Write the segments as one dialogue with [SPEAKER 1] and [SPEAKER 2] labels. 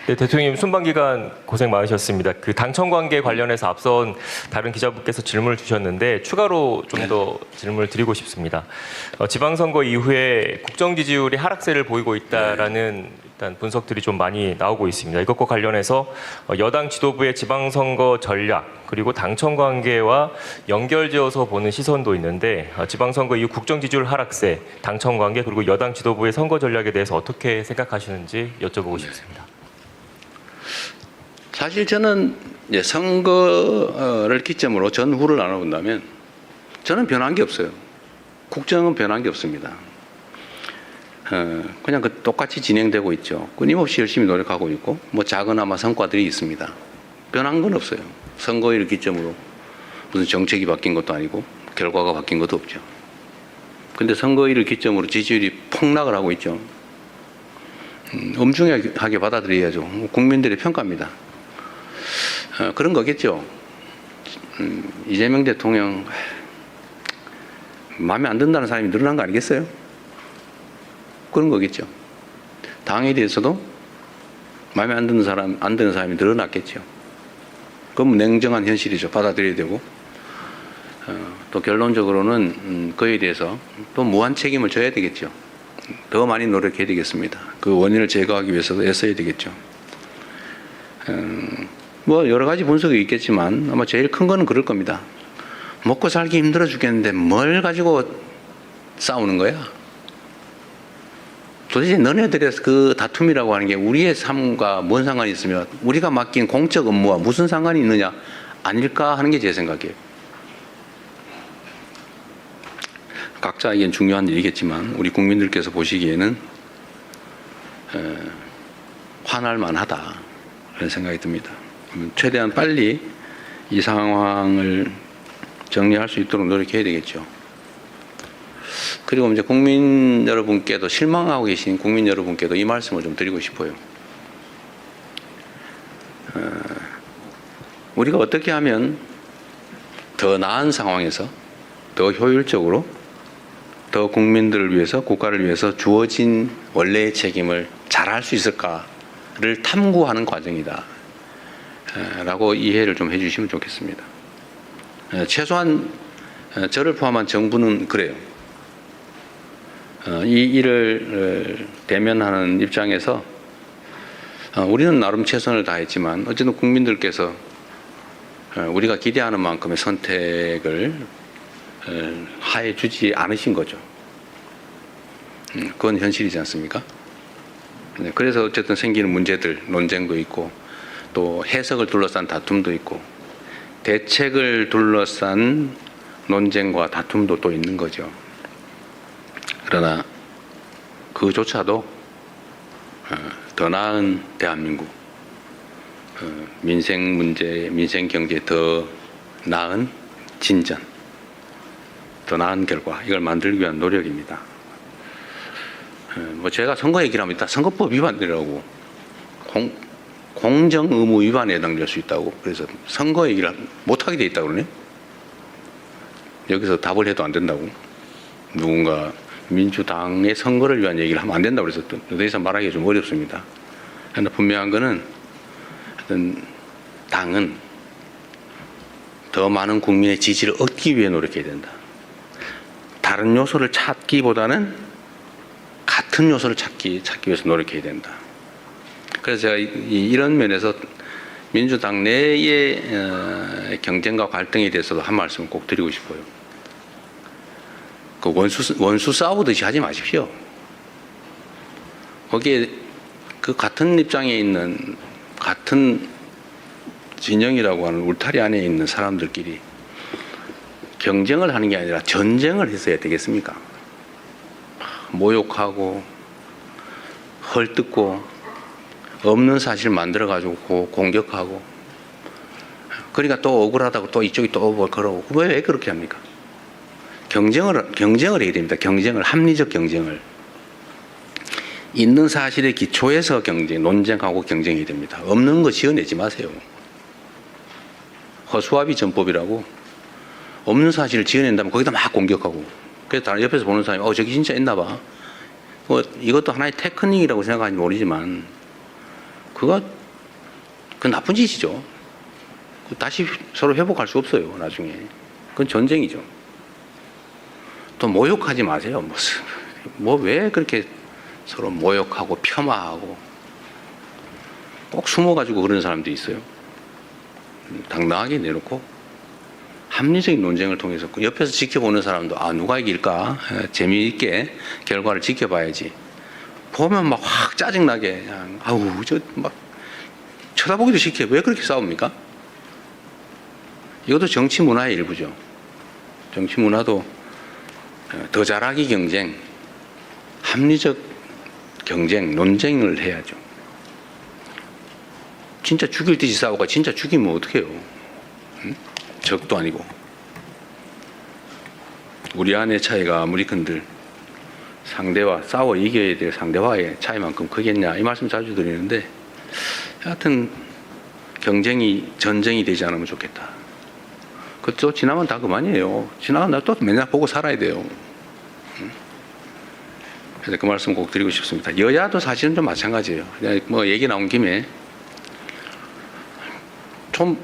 [SPEAKER 1] 네, 대통령님 순방 기간 고생 많으셨습니다. 그 당청 관계 관련해서 앞선 다른 기자분께서 질문을 주셨는데 추가로 좀 더 질문을 드리고 싶습니다. 지방선거 이후에 국정 지지율이 하락세를 보이고 있다라는 일단 분석들이 좀 많이 나오고 있습니다. 이것과 관련해서 여당 지도부의 지방선거 전략 그리고 당청 관계와 연결지어서 보는 시선도 있는데 지방선거 이후 국정 지지율 하락세, 당청 관계 그리고 여당 지도부의 선거 전략에 대해서 어떻게 생각하시는지 여쭤보고 싶습니다.
[SPEAKER 2] 사실 저는 이제 선거를 기점으로 전후를 나눠본다면 저는 변한 게 없어요. 국정은 변한 게 없습니다. 그냥 똑같이 진행되고 있죠. 끊임없이 열심히 노력하고 있고 뭐 작은아마 성과들이 있습니다. 변한 건 없어요. 선거를 기점으로 무슨 정책이 바뀐 것도 아니고 결과가 바뀐 것도 없죠. 근데 선거일을 기점으로 지지율이 폭락을 하고 있죠. 엄중하게 받아들여야죠. 국민들의 평가입니다. 그런 거겠죠. 이재명 대통령 마음에 안 든다는 사람이 늘어난 거 아니겠어요? 그런 거겠죠. 당에 대해서도 마음에 안 드는 사람이 늘어났겠죠. 그건 냉정한 현실이죠. 받아들여야 되고 또 결론적으로는 그에 대해서 또 무한 책임을 져야 되겠죠. 더 많이 노력해야 되겠습니다. 그 원인을 제거하기 위해서도 애써야 되겠죠. 뭐 여러 가지 분석이 있겠지만 아마 제일 큰 거는 그럴 겁니다. 먹고 살기 힘들어 죽겠는데 뭘 가지고 싸우는 거야? 도대체 너네들의 그 다툼이라고 하는 게 우리의 삶과 뭔 상관이 있으며 우리가 맡긴 공적 업무와 무슨 상관이 있느냐 아닐까 하는 게 제 생각이에요. 각자에겐 중요한 일이겠지만 우리 국민들께서 보시기에는 화날 만하다 그런 생각이 듭니다. 최대한 빨리 이 상황을 정리할 수 있도록 노력해야 되겠죠. 그리고 이제 국민 여러분께도 실망하고 계신 국민 여러분께도 이 말씀을 좀 드리고 싶어요. 우리가 어떻게 하면 더 나은 상황에서 더 효율적으로 더 국민들을 위해서 국가를 위해서 주어진 원래의 책임을 잘할 수 있을까를 탐구하는 과정이다 라고 이해를 좀 해주시면 좋겠습니다. 최소한 저를 포함한 정부는 그래요. 이 일을 대면하는 입장에서 우리는 나름 최선을 다했지만 어쨌든 국민들께서 우리가 기대하는 만큼의 선택을 하해 주지 않으신 거죠. 그건 현실이지 않습니까? 그래서 어쨌든 생기는 문제들, 논쟁도 있고 또 해석을 둘러싼 다툼도 있고 대책을 둘러싼 논쟁과 다툼도 또 있는 거죠. 그러나 그조차도 더 나은 대한민국, 민생 문제, 민생 경제 더 나은 진전, 더 나은 결과 이걸 만들기 위한 노력입니다. 뭐 제가 선거 얘기를 합니다. 선거법 위반이라고 공정 의무 위반에 해당될 수 있다고 그래서 선거 얘기를 못하게 돼 있다고 그러네. 여기서 답을 해도 안 된다고 누군가 민주당의 선거를 위한 얘기를 하면 안 된다고 그래서 더 이상 말하기가 좀 어렵습니다. 그러나 분명한 거는 당은 더 많은 국민의 지지를 얻기 위해 노력해야 된다. 다른 요소를 찾기보다는 같은 요소를 찾기 위해서 노력해야 된다. 그래서 제가 이런 면에서 민주당 내의 경쟁과 갈등에 대해서도 한 말씀을 꼭 드리고 싶어요. 그 원수 싸우듯이 하지 마십시오. 거기에 그 같은 입장에 있는 같은 진영이라고 하는 울타리 안에 있는 사람들끼리 경쟁을 하는 게 아니라 전쟁을 했어야 되겠습니까? 모욕하고 헐뜯고 없는 사실 만들어가지고 공격하고 그러니까 또 억울하다고 또 이쪽이 또 뭐 그러고 왜 그렇게 합니까? 경쟁을 해야 됩니다. 경쟁을 합리적 경쟁을 있는 사실의 기초에서 논쟁하고 경쟁해야 됩니다. 없는 거 지어내지 마세요. 허수아비 전법이라고 없는 사실을 지어낸다면 거기다 막 공격하고 그래서 다른 옆에서 보는 사람이 저기 진짜 있나 봐. 이것도 하나의 테크닉이라고 생각하는지 모르지만 그거 그건 나쁜 짓이죠. 다시 서로 회복할 수 없어요, 나중에. 그건 전쟁이죠. 또 모욕하지 마세요. 뭐 왜 그렇게 서로 모욕하고 폄하하고 꼭 숨어가지고 그런 사람도 있어요. 당당하게 내놓고 합리적인 논쟁을 통해서 옆에서 지켜보는 사람도 누가 이길까 재미있게 결과를 지켜봐야지. 보면 막 확 짜증나게 그냥 아우 저 막 쳐다보기도 싫게 왜 그렇게 싸웁니까? 이것도 정치 문화의 일부죠. 정치 문화도 더 잘하기 경쟁, 합리적 경쟁, 논쟁을 해야죠. 진짜 죽일 듯이 싸우고 진짜 죽이면 어떡해요? 응? 적도 아니고. 우리 안의 차이가 아무리 큰들 상대와 싸워 이겨야 될 상대와의 차이만큼 크겠냐 이 말씀 자주 드리는데 하여튼 경쟁이 전쟁이 되지 않으면 좋겠다. 그것도 지나면 다 그만이에요. 지나면 나 또 맨날 보고 살아야 돼요. 그래서 그 말씀 꼭 드리고 싶습니다. 여야도 사실은 좀 마찬가지예요. 그냥 뭐 얘기 나온 김에 좀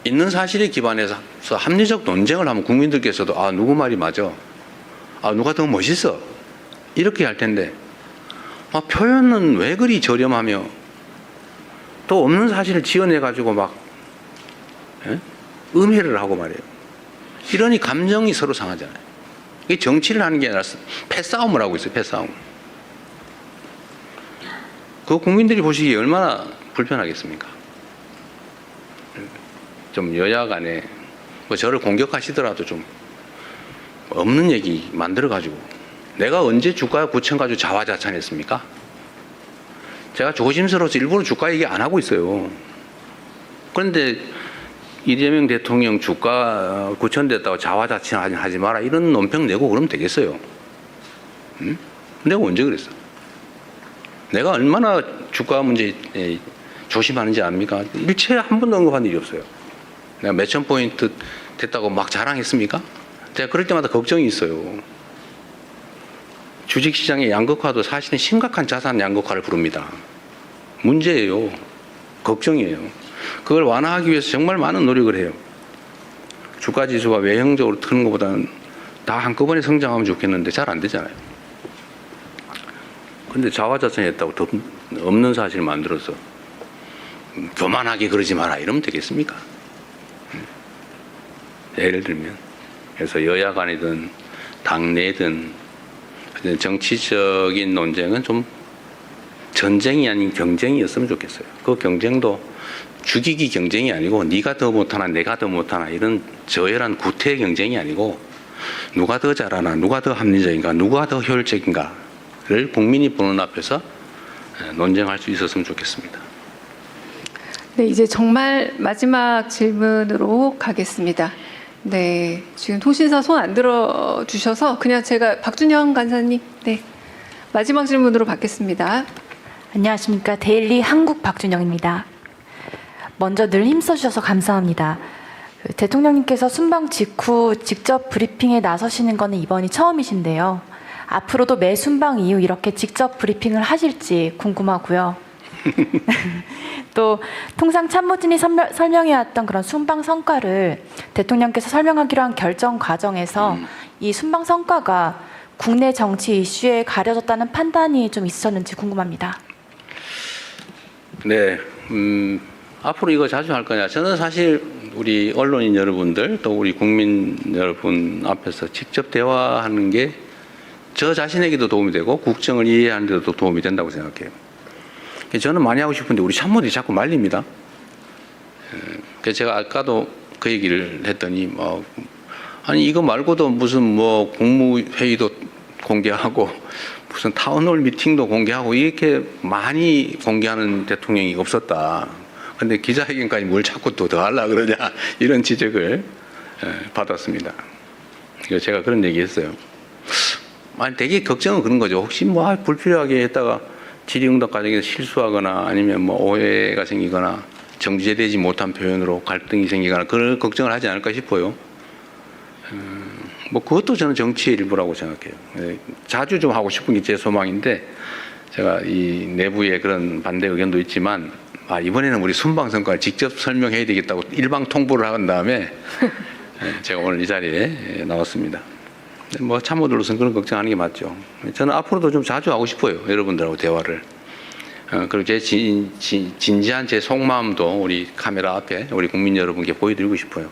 [SPEAKER 2] 있는 사실에 기반해서 합리적 논쟁을 하면 국민들께서도 누구 말이 맞아, 누가 더 멋있어 이렇게 할 텐데 표현은 왜 그리 저렴하며 또 없는 사실을 지어내 가지고 막 음해를 하고 말이에요. 이러니 감정이 서로 상하잖아요. 이게 정치를 하는 게 아니라 패싸움을 하고 있어요. 패싸움. 그 국민들이 보시기에 얼마나 불편하겠습니까? 좀 여야 간에 뭐 저를 공격하시더라도 좀 없는 얘기 만들어 가지고 내가 언제 주가 9천 가지고 자화자찬했습니까? 제가 조심스러워서 일부러 주가 얘기 안 하고 있어요. 그런데 이재명 대통령 주가 9천 됐다고 자화자찬하지 마라 이런 논평 내고 그러면 되겠어요? 응? 내가 언제 그랬어? 내가 얼마나 주가 문제 조심하는지 압니까? 일체 한 번도 언급한 일이 없어요. 내가 몇천 포인트 됐다고 막 자랑했습니까? 제가 그럴 때마다 걱정이 있어요. 주식시장의 양극화도 사실은 심각한 자산 양극화를 부릅니다. 문제예요. 걱정이에요. 그걸 완화하기 위해서 정말 많은 노력을 해요. 주가지수가 외형적으로 트는 것보다는 다 한꺼번에 성장하면 좋겠는데 잘 안 되잖아요. 그런데 자화자찬했다고 더 없는 사실을 만들어서 교만하게 그러지 마라 이러면 되겠습니까? 예를 들면 그래서 여야 간이든 당내든 정치적인 논쟁은 좀 전쟁이 아닌 경쟁이었으면 좋겠어요. 그 경쟁도 죽이기 경쟁이 아니고 네가 더 못하나 내가 더 못하나 이런 저열한 구태 경쟁이 아니고 누가 더 잘하나 누가 더 합리적인가 누가 더 효율적인가를 국민이 보는 앞에서 논쟁할 수 있었으면 좋겠습니다.
[SPEAKER 3] 네, 이제 정말 마지막 질문으로 가겠습니다. 네, 지금 통신사 손 안 들어 주셔서 그냥 제가 박준영 간사님, 네, 마지막 질문으로 받겠습니다.
[SPEAKER 4] 안녕하십니까. 데일리 한국 박준영입니다. 먼저 늘 힘써주셔서 감사합니다. 대통령님께서 순방 직후 직접 브리핑에 나서시는 것은 이번이 처음이신데요. 앞으로도 매 순방 이후 이렇게 직접 브리핑을 하실지 궁금하고요. 또 통상 참모진이 설명해왔던 그런 순방 성과를 대통령께서 설명하기로 한 결정 과정에서 이 순방 성과가 국내 정치 이슈에 가려졌다는 판단이 좀 있었는지 궁금합니다.
[SPEAKER 2] 네, 앞으로 이거 자주 할 거냐? 저는 사실 우리 언론인 여러분들 또 우리 국민 여러분 앞에서 직접 대화하는 게 저 자신에게도 도움이 되고 국정을 이해하는 데도 도움이 된다고 생각해요. 저는 많이 하고 싶은데 우리 참모들이 자꾸 말립니다. 그래서 제가 아까도 그 얘기를 했더니 아니 이거 말고도 무슨 뭐 국무회의도 공개하고 무슨 타운홀 미팅도 공개하고 이렇게 많이 공개하는 대통령이 없었다. 근데 기자회견까지 뭘 자꾸 또 더 하려고 그러냐 이런 지적을 받았습니다. 그래서 제가 그런 얘기했어요. 아니 되게 걱정은 그런 거죠. 혹시 뭐 불필요하게 했다가 질의응답 과정에서 실수하거나 아니면 뭐 오해가 생기거나 정제되지 못한 표현으로 갈등이 생기거나 그런 걱정을 하지 않을까 싶어요. 뭐 그것도 저는 정치의 일부라고 생각해요. 자주 좀 하고 싶은 게 제 소망인데 제가 이 내부에 그런 반대 의견도 있지만 이번에는 우리 순방성과를 직접 설명해야 되겠다고 일방 통보를 한 다음에 제가 오늘 이 자리에 나왔습니다. 뭐 참모들로서는 그런 걱정하는 게 맞죠. 저는 앞으로도 좀 자주 하고 싶어요. 여러분들하고 대화를. 그리고 제 진지한 제 속마음도 우리 카메라 앞에 우리 국민 여러분께 보여드리고 싶어요.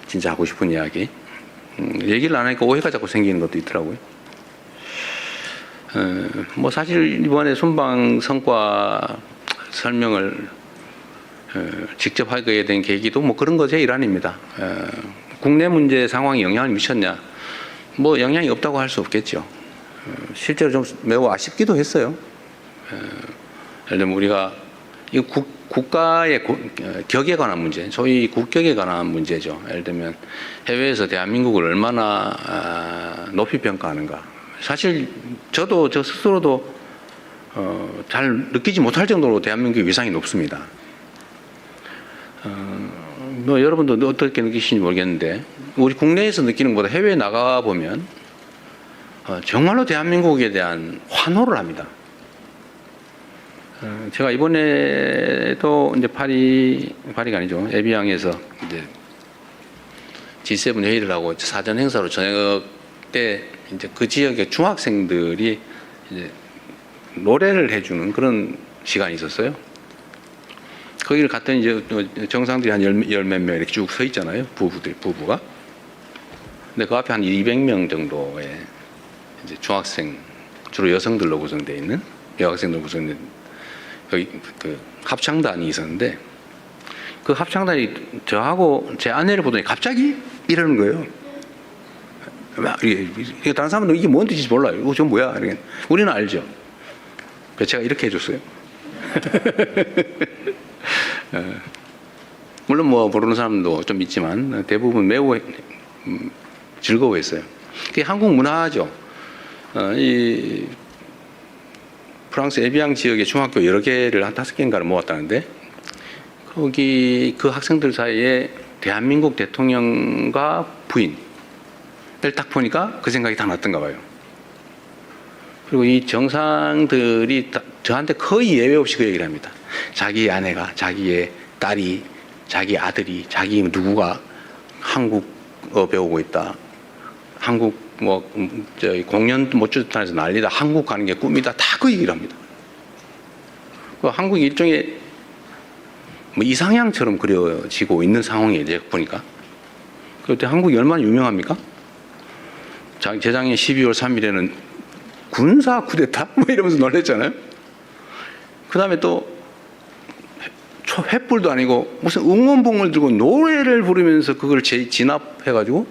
[SPEAKER 2] 진짜 하고 싶은 이야기. 얘기를 안 하니까 오해가 자꾸 생기는 것도 있더라고요. 뭐 사실 이번에 순방 성과 설명을 직접 하게 된 계기도 뭐 그런 거 제 일환입니다. 국내 문제 상황에 영향을 미쳤냐? 뭐 영향이 없다고 할 수 없겠죠. 실제로 좀 매우 아쉽기도 했어요. 예를 들면 우리가 이 국가의 격에 관한 문제, 소위 국격에 관한 문제죠. 예를 들면 해외에서 대한민국을 얼마나 높이 평가하는가. 사실 저 스스로도 잘 느끼지 못할 정도로 대한민국의 위상이 높습니다. 뭐 여러분도 어떻게 느끼시는지 모르겠는데 우리 국내에서 느끼는 것보다 해외에 나가 보면 정말로 대한민국에 대한 환호를 합니다. 제가 이번에도 이제 파리가 아니죠. 에비앙에서 이제 G7 회의를 하고 사전 행사로 저녁 때 이제 그 지역의 중학생들이 이제 노래를 해주는 그런 시간이 있었어요. 거기를 갔더니 이제 정상들이 한 열 몇 명 이렇게 쭉 서 있잖아요. 부부가. 근데 그 앞에 한 200명 정도의 이제 중학생, 주로 여성들로 구성되어 있는 여학생들 구성된 그 합창단이 있었는데 그 합창단이 저하고 제 아내를 보더니 갑자기 이러는 거예요. 이게 다른 사람들은 이게 뭔 뜻인지 몰라요. 이거 좀 뭐야? 이렇게. 우리는 알죠. 그래서 제가 이렇게 해줬어요. 물론 뭐 모르는 사람도 좀 있지만 대부분 매우 즐거워했어요. 그게 한국 문화죠. 이 프랑스 에비앙 지역의 중학교 여러 개를 한 5개인가를 모았다는데 거기 그 학생들 사이에 대한민국 대통령과 부인을 딱 보니까 그 생각이 다 났던가 봐요. 그리고 이 정상들이 저한테 거의 예외 없이 그 얘기를 합니다. 자기 아내가, 자기의 딸이, 자기 아들이, 자기 누구가 한국어 배우고 있다. 한국 뭐 공연 못 주단에서 난리다. 한국 가는 게 꿈이다. 다 그 얘기를 합니다. 그 한국이 일종의 뭐 이상향처럼 그려지고 있는 상황이에요. 이제 보니까. 그때 한국이 얼마나 유명합니까? 재작년 12월 3일에는 군사 쿠데타? 뭐 이러면서 놀랬잖아요. 그 다음에 또 횃불도 아니고 무슨 응원봉을 들고 노래를 부르면서 그걸 진압해가지고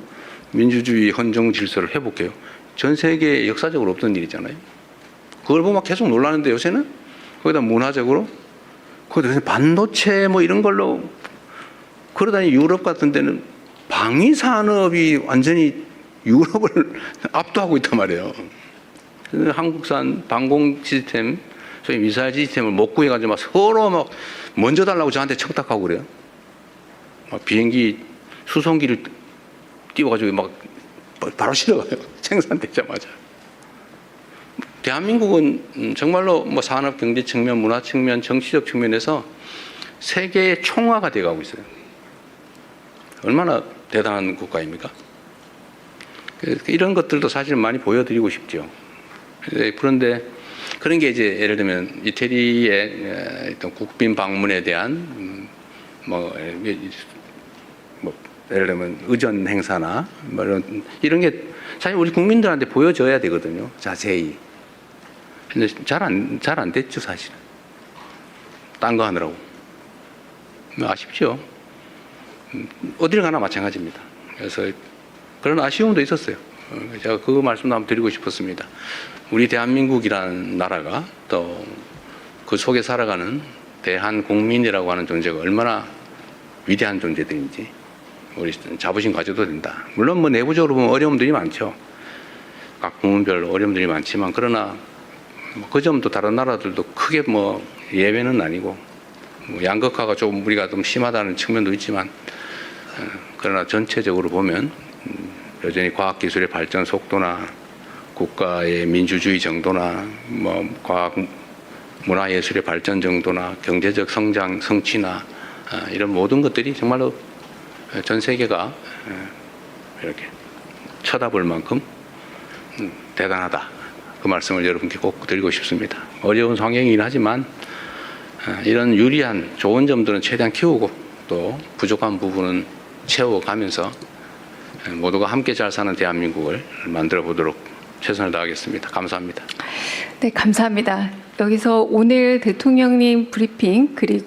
[SPEAKER 2] 민주주의 헌정 질서를 회복해요. 전 세계에 역사적으로 없던 일이잖아요. 그걸 보면 계속 놀라는데 요새는 거기다 문화적으로 거기다 반도체 뭐 이런 걸로 그러다니 유럽 같은 데는 방위 산업이 완전히 유럽을 압도하고 있단 말이에요. 한국산 방공 시스템, 소위 미사일 시스템을 못 구해가지고 막 서로 막 먼저 달라고 저한테 청탁하고 그래요. 막 비행기 수송기를 띄워가지고 막 바로 실어가요. 생산되자마자. 대한민국은 정말로 뭐 산업, 경제 측면, 문화 측면, 정치적 측면에서 세계의 총화가 돼가고 있어요. 얼마나 대단한 국가입니까? 이런 것들도 사실 많이 보여드리고 싶죠. 그런데 그런 게 이제 예를 들면 이태리의 어떤 국빈 방문에 대한 뭐 예를 들면 의전 행사나 뭐 이런 게 사실 우리 국민들한테 보여줘야 되거든요. 자세히. 근데 잘 안 됐죠, 사실은. 딴 거 하느라고. 아쉽죠. 어딜 가나 마찬가지입니다. 그래서 그런 아쉬움도 있었어요. 제가 그 말씀도 한번 드리고 싶었습니다. 우리 대한민국이라는 나라가 또 그 속에 살아가는 대한국민이라고 하는 존재가 얼마나 위대한 존재들인지 우리 자부심 가져도 된다. 물론 뭐 내부적으로 보면 어려움들이 많죠. 각 부문별로 어려움들이 많지만 그러나 그 점도 다른 나라들도 크게 뭐 예외는 아니고 뭐 양극화가 좀 우리가 좀 심하다는 측면도 있지만 그러나 전체적으로 보면 여전히 과학기술의 발전 속도나 국가의 민주주의 정도나 뭐 과학 문화예술의 발전 정도나 경제적 성장, 성취나 이런 모든 것들이 정말로 전 세계가 이렇게 쳐다볼 만큼 대단하다. 그 말씀을 여러분께 꼭 드리고 싶습니다. 어려운 상황이긴 하지만 이런 유리한 좋은 점들은 최대한 키우고 또 부족한 부분은 채워가면서 모두가 함께 잘 사는 대한민국을 만들어 보도록 최선을 다하겠습니다. 감사합니다.
[SPEAKER 3] 네, 감사합니다. 여기서 오늘 대통령님 브리핑 그리고